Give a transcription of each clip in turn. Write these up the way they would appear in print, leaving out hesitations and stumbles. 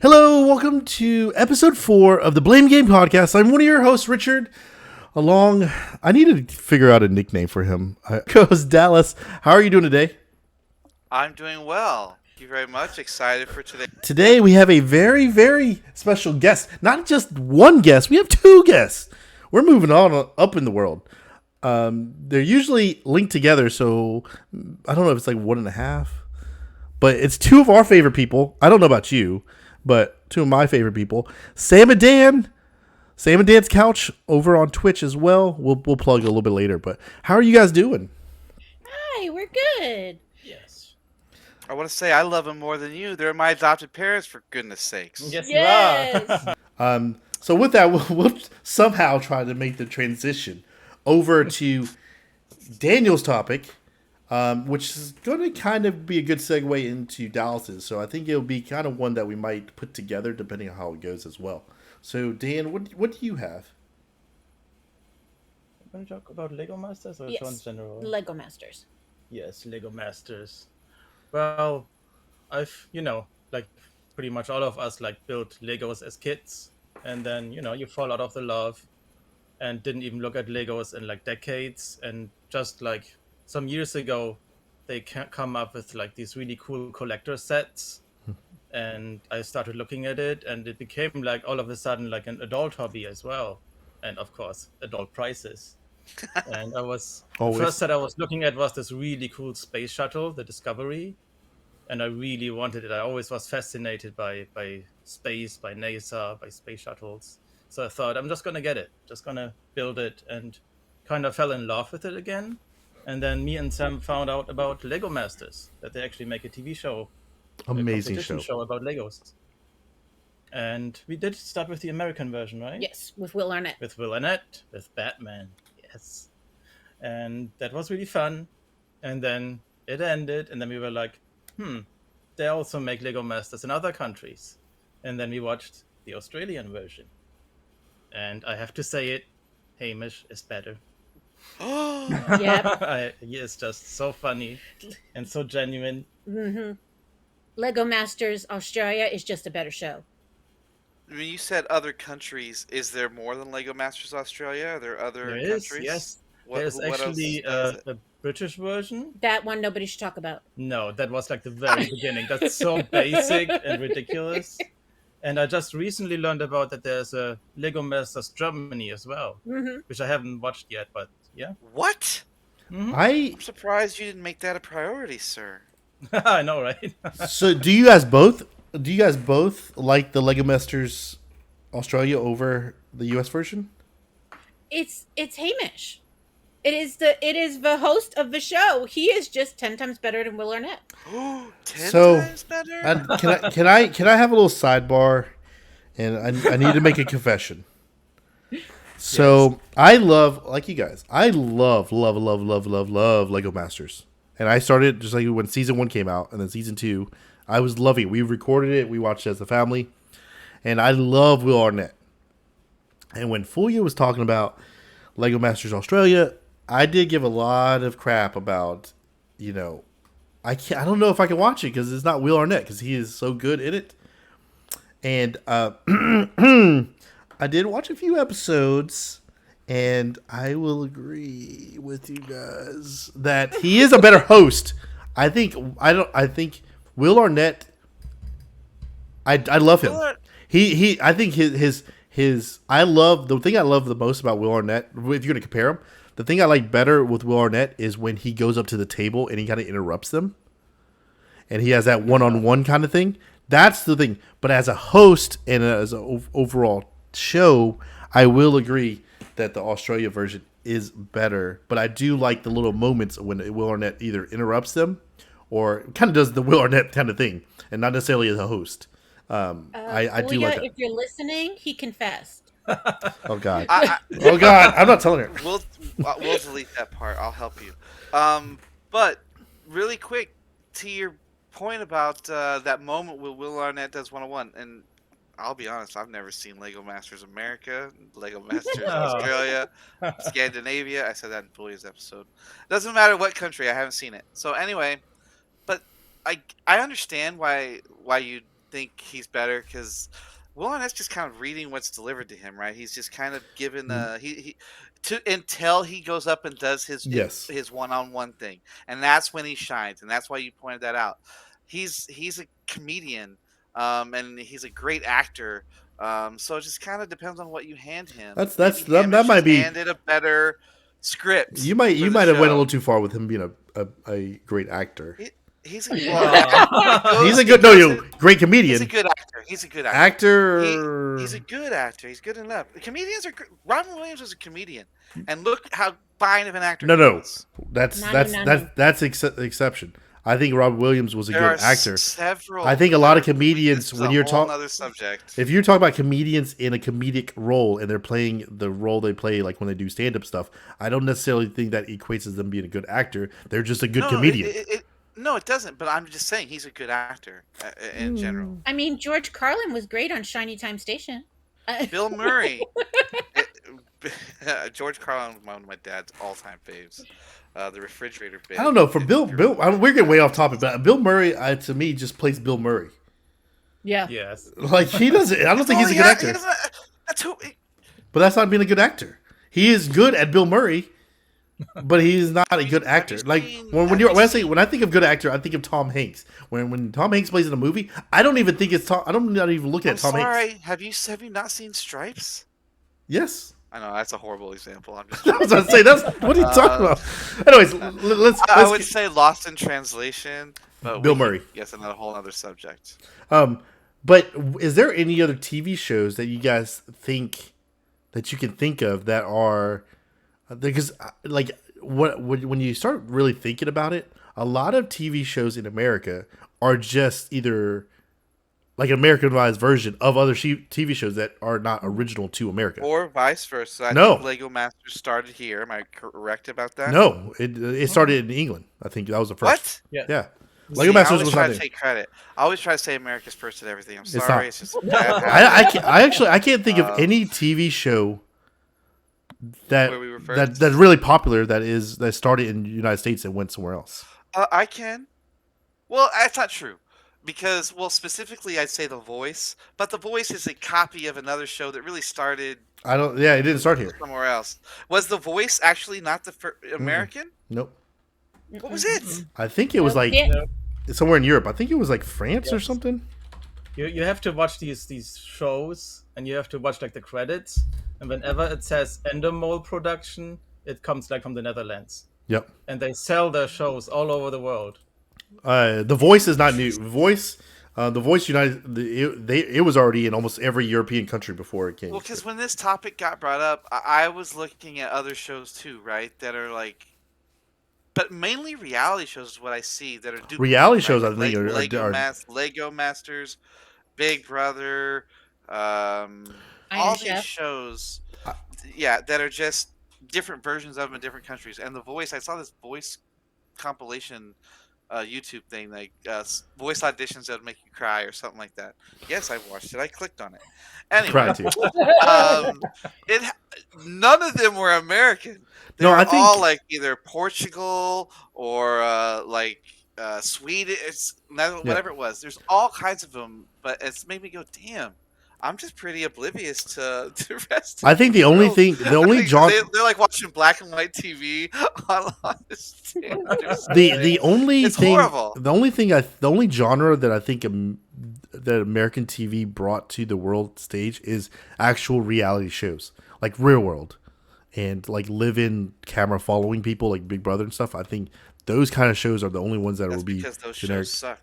Hello, welcome to episode 4 of the Blame Game podcast. I'm one of your hosts, Richard. I need to figure out a nickname for him. Co-host Dallas. How are you doing today? I'm doing well. Thank you very much. Excited for today. Today we have a very, very special guest. Not just one guest, we have 2 guests. We're moving on up in the world. They're usually linked together, so I don't know if it's like 1.5. But it's 2 of our favorite people. I don't know about you, but 2 of my favorite people. Sam and Dan. Sam and Dan's Couch over on Twitch as well. We'll plug it a little bit later. But how are you guys doing? Hi, we're good. Yes. I want to say I love them more than you. They're my adopted parents, for goodness sakes. Yes, you Yes. are. So with that, we'll somehow try to make the transition over to Daniel's topic, which is going to kind of be a good segue into Dallas's. So I think it'll be kind of one that we might put together depending on how it goes as well. So Dan, what do you have? Want to talk about Lego Masters or Yes. in general? Lego Masters. Yes, Lego Masters. Well, I've, like pretty much all of us built Legos as kids, and then, you fall out of the love and didn't even look at Legos in decades, and just some years ago they come up with these really cool collector sets, and I started looking at it, and it became all of a sudden an adult hobby as well, and of course adult prices. And the Always. first set I was looking at was this really cool space shuttle, the Discovery, and I really wanted it. I always was fascinated by space, by NASA, by space shuttles. So I thought I'm just gonna get it, just gonna build it, and kind of fell in love with it again. And then me and Sam found out about Lego Masters, that they actually make a TV show, a Amazing competition show. show about Legos. And we did start with the American version, right? Yes, with Will Arnett. With Will Arnett, with Batman. Yes. And that was really fun. And then it ended, and then we were like, they also make Lego Masters in other countries. And then we watched the Australian version. And I have to say it, Hamish is better. Yep. He is just so funny and so genuine. Lego Masters Australia is just a better show. When you said other countries, is there more than Lego Masters Australia? Are there other There is, countries? yes. What There's else actually does it? a British version. That one nobody should talk about. No, that was the very beginning. That's so basic and ridiculous. And I just recently learned about that there's a Lego Masters Germany as well, which I haven't watched yet, but yeah. What? I I'm surprised you didn't make that a priority, sir. I know, right? So do you guys both like the Lego Masters Australia over the US version? It's Hamish. It is the host of the show. He is just 10 times better than Will Arnett. 10 So, times better? And can I have a little sidebar? And I need to make a confession. So I love, like you guys, I love Lego Masters. And I started just like when season 1 came out, and then season 2, I was loving it. We recorded it, we watched it as a family, and I love Will Arnett. And when Fulia was talking about Lego Masters Australia, I did give a lot of crap about, I don't know if I can watch it because it's not Will Arnett because he is so good in it. And I did watch a few episodes, and I will agree with you guys that he is a better host. I think Will Arnett. I love him. He I think his I love the thing I love the most about Will Arnett. If you're gonna compare him, the thing I like better with Will Arnett is when he goes up to the table and he kind of interrupts them, and he has that one-on-one kind of thing. That's the thing. But as a host and as an overall show, I will agree that the Australia version is better. But I do like the little moments when Will Arnett either interrupts them or kind of does the Will Arnett kind of thing, and not necessarily as a host. I do like that. If you're listening, he confessed. Oh God! Oh God! I'm not telling her. We'll delete that part. I'll help you. But really quick, to your point about that moment where Will Arnett does 101, and I'll be honest, I've never seen Lego Masters America, Lego Masters Australia, Scandinavia. I said that in Fulia's episode. Doesn't matter what country, I haven't seen it. So anyway, but I understand why you think he's better because Will Arnett's just kind of reading what's delivered to him, right? He's just kind of given he to until he goes up and does Yes. his one-on-one thing, and that's when he shines, and that's why you pointed that out. He's a comedian, and he's a great actor. So it just kind of depends on what you hand him. That's Maybe that, Hamish that might just be. handed a better script. You might for the have went a show. little too far with him being a great actor. He's a, He's a good great comedian. He's a good actor. He's a good actor. Actor. He's a good actor. He's good enough. Comedians are. Robin Williams was a comedian, and look how fine of an actor. No, he no, was. that's exception. I think Rob Williams was a There good are actor. several. I think a lot of this comedians, is when a you're whole talking, another subject. if you're talking about comedians in a comedic role and they're playing the role they play, like when they do stand up stuff, I don't necessarily think that equates as them being a good actor. They're just a good comedian. No, it doesn't. But I'm just saying he's a good actor in general. I mean, George Carlin was great on Shiny Time Station. Bill Murray. George Carlin was one of my dad's all-time faves. The refrigerator bit. I don't know. For Bill, we're getting way off topic, but Bill Murray, to me, just plays Bill Murray. Yeah. Yes. Like he doesn't. I don't think he's a good actor. That's who. But that's not being a good actor. He is good at Bill Murray, but he's not a good actor. Like when I think of good actor, I think of Tom Hanks. When Tom Hanks plays in a movie, I don't even think it's Tom. I don't not even look at Tom Hanks. Have you not seen Stripes? Yes. I know that's a horrible example. I'm just. I was going to say that's what are you talking about? Anyways, let's I would say Lost in Translation, but Bill Murray. Yes, another whole other subject. But is there any other TV shows that you guys think that you can think of that are because like when you start really thinking about it, a lot of TV shows in America are just either like an Americanized version of other TV shows that are not original to America. Or vice versa. I No. think Lego Masters started here. Am I correct about that? No, it started in England. I think that was the first. What? Yeah. See, Lego Masters I always was try not to there. take credit. I always try to say America's first at everything. I'm not. sorry. It's just a bad habit. I can't think of any TV show that Where we were first? that's really popular that started in the United States and went somewhere else. I can. Well, that's not true. Because, specifically, I'd say The Voice. But The Voice is a copy of another show that really started It didn't start here. somewhere else. Was The Voice actually not the first American? Nope. What was it? I think it was like somewhere in Europe. I think it was like France or something. You have to watch these shows, and you have to watch like the credits, and whenever it says Endemol production, it comes like from the Netherlands, Yep. and they sell their shows all over the world. The Voice is not new. The Voice United. It was already in almost every European country before it came. Well, because when this topic got brought up, I was looking at other shows too, right? That are like, but mainly reality shows is what I see that are duplicated, Reality shows, right? I think, Lego Masters, Big Brother, all these Chef. shows, that are just different versions of them in different countries. And The Voice, I saw this Voice compilation YouTube thing, like voice auditions that would make you cry or something like that. Yes, I watched it. I clicked on it. Anyway, Cried too. None of them were American. They were all like either Portugal or Sweden. Whatever it was. There's all kinds of them, but it's made me go, damn. I'm just pretty oblivious to the rest. I think the only thing, they're like watching black and white TV on this standard. the only It's thing, horrible. the only genre that I think that American TV brought to the world stage is actual reality shows, like Real World, and like live-in camera following people, like Big Brother and stuff. I think those kind of shows are the only ones that will be because those generic. shows suck.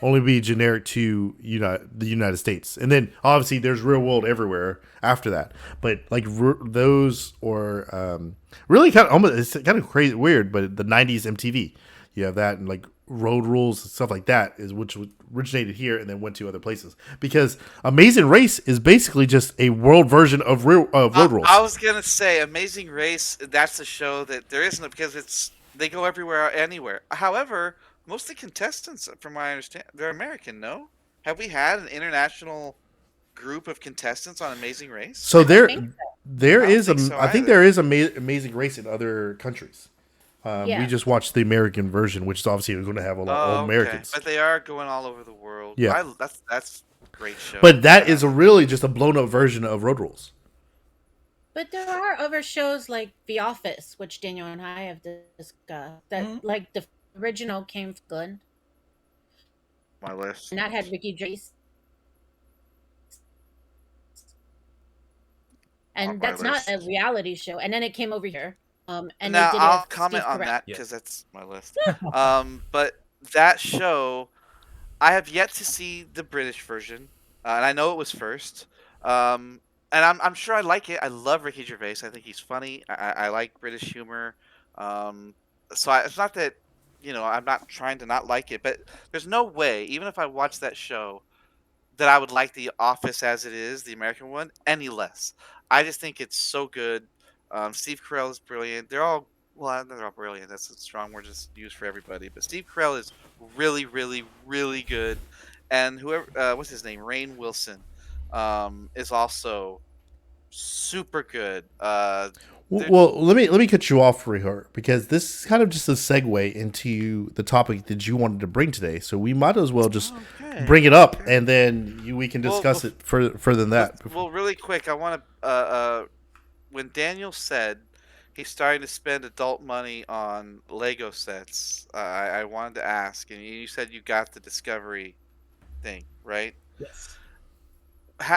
Only be generic to the United States, and then obviously there's Real World everywhere after that. But like those or really kind of almost it's kind of crazy weird. But the '90s MTV, you have that, and like Road Rules and stuff like that is which originated here and then went to other places. Because Amazing Race is basically just a world version of Road Rules. I was gonna say Amazing Race. That's a show that there isn't because they go everywhere, anywhere. However, most of the contestants, from what I understand, they're American. No, have we had an international group of contestants on Amazing Race? So there think is I don't think so I think either. there is Amazing Race in other countries. We Yeah. just watched the American version, which is obviously going to have a lot of Oh, old okay. Americans. But they are going all over the world. Yeah. That's a great show. But that is And really just a blown up version of Road Rules. But there are other shows like The Office, which Daniel and I have discussed, that Mhm. like the original came from England, my list. and that had Ricky Gervais, On and my that's not list. a reality show. And then it came over here, and they Now did it I'll with comment Steve on Carell. that Yeah. because that's my list. But that show, I have yet to see the British version, and I know it was first. And I'm sure I like it. I love Ricky Gervais. I think he's funny. I like British humor. Um, it's not that I'm not trying to not like it, but there's no way, even if I watch that show, that I would like The Office as it is, the American one, any less. I just think it's so good. Steve Carell is brilliant. They're all brilliant. That's a strong word just used for everybody. But Steve Carell is really, really, really good. And whoever, what's his name, Rainn Wilson, is also super good. They're- Well, let me cut you off for here because this is kind of just a segue into the topic that you wanted to bring today. So we might as well just okay. bring it up, Okay. and then we can Well, discuss it further than that. Well, really quick, I want to. When Daniel said he's starting to spend adult money on Lego sets, I wanted to ask, and you said you got the Discovery thing, right? Yes.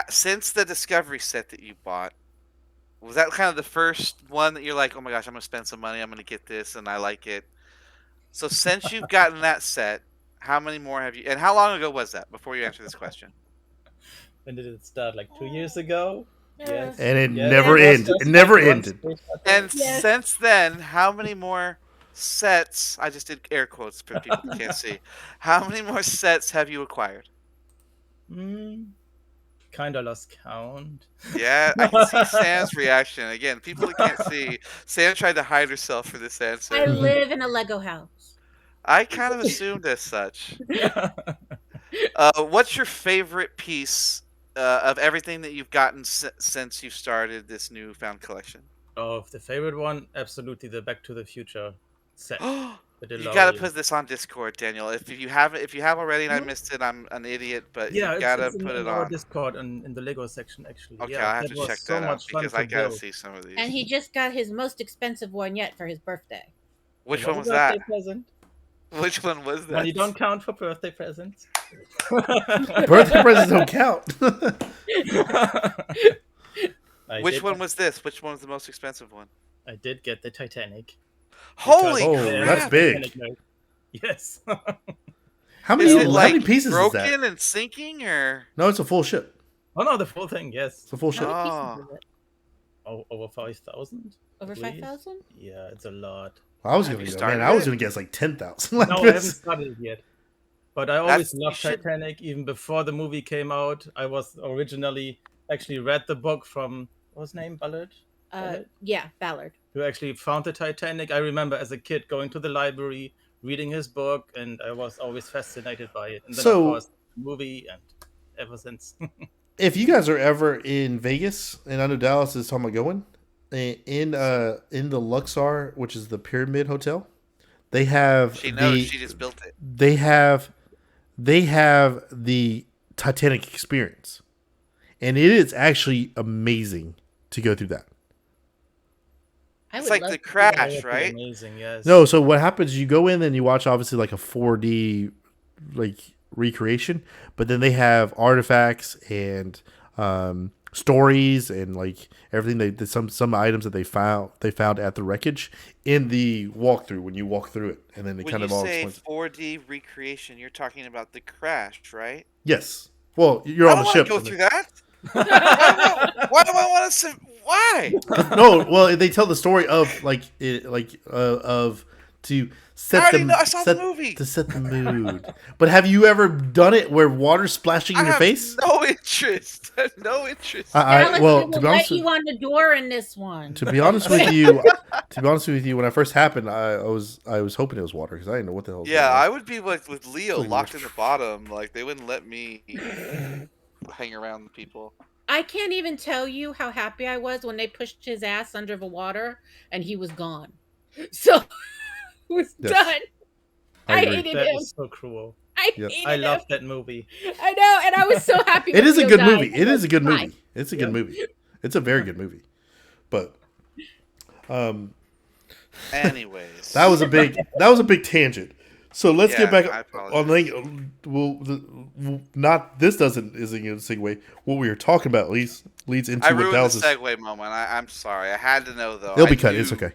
Since the Discovery set that you bought, was that kind of the first one that you're like, oh my gosh, I'm gonna spend some money, I'm gonna get this, and I like it. So since you've gotten that set, how many more have you? And how long ago was that? Before you answer this question. When did it start? Like 2 years ago? Yes. And it Yes, never it was ended. just It never like one ended. space shuttle. And Yes. since then, how many more sets? I just did air quotes for people who can't see. How many more sets have you acquired? Kind of lost count. Yeah, I can see Sam's reaction. Again, people who can't see, Sam tried to hide herself for this I answer. live in a Lego house. I kind of assumed as such. What's your favorite piece of everything that you've gotten since you started this newfound collection? Oh, the favorite one, absolutely the Back to the Future set. The You gotta DeLorean. put this on Discord, Daniel. If you haven't, if you have already and I Mhm. missed it, I'm an idiot. But you Yeah, gotta it's put it in our on. Discord and in the Lego section actually. Okay, Yeah, I'll have that to was check so that out much fun because to I gotta build. see some of these. And he just got his most expensive one yet for his birthday. Which Another one was birthday that? present. Which one was When you that? don't count for birthday presents. Birthday presents don't count. Which one was this? Which one was the most expensive one? I did get the Titanic. Holy Oh, I am that's crap! a big. Titanic nerd. Yes. How Is many? it How like many pieces broken is that? and sinking, or No, it's a full ship. Oh no, the full thing. Yes. It's a full How ship. many Oh. pieces is it? Oh, over 5,000. Over Please? 5,000? Yeah, it's a lot. I was Have gonna you go, started man. I was it? gonna guess like 10,000. No, I haven't started it yet. But I always You loved should- Titanic. Even before the movie came out, I was originally actually read the book from what's his name, Ballard, Yeah, Ballard. who actually found the Titanic. I remember as a kid going to the library, reading his book, and I was always fascinated by it. And then, So- of course, the movie, and ever since. If you guys are ever in Vegas, and I know Dallas is talking about going, in the Luxor, which is the Pyramid Hotel, they have She knows. She just built it. they have the Titanic experience, and it is actually amazing to go through that. I It's would like love the to do crash, that. That would be right? Amazing, yes. No, so what happens? You go in and you watch obviously like a 4D like recreation, but then they have artifacts and stories and like everything some items that they found at the wreckage in the walkthrough when you walk through it, and then it When kind you of all say explains. 4D recreation, you're talking about the crash, right? Yes. Well, you're I on don't the want ship. to go through that. Why do I want to? Why? No, well, they tell the story of of to set I already the know. I saw the set- movie. to set the mood. But have you ever done it where water's splashing in I your have face? no interest. No interest. Dallas, Well, they to will be let honest, you on the door in this one. to be honest with you, when I first happened, I was hoping it was water because I didn't know what the hell. Was Yeah, going on. I would be like with Leo, Like, locked in the bottom. Like they wouldn't let me hang around the people. I can't even tell you how happy I was when they pushed his ass under the water and he was gone. So was Yes. done. I I agree. hated That him. is so cruel. I Yep. hated I him. love that movie. I know, and I was so happy. It when is a Theo good died. movie. I It was is a good fine. movie. It's a good movie. It's a very good movie. But Anyways, that was a big tangent. So let's get Yeah, back I on not this isn't a segue. What we were talking about leads into I what ruined the Dallas is. segue moment. I'm sorry. I had to know though. It'll be I cut. It's knew- okay.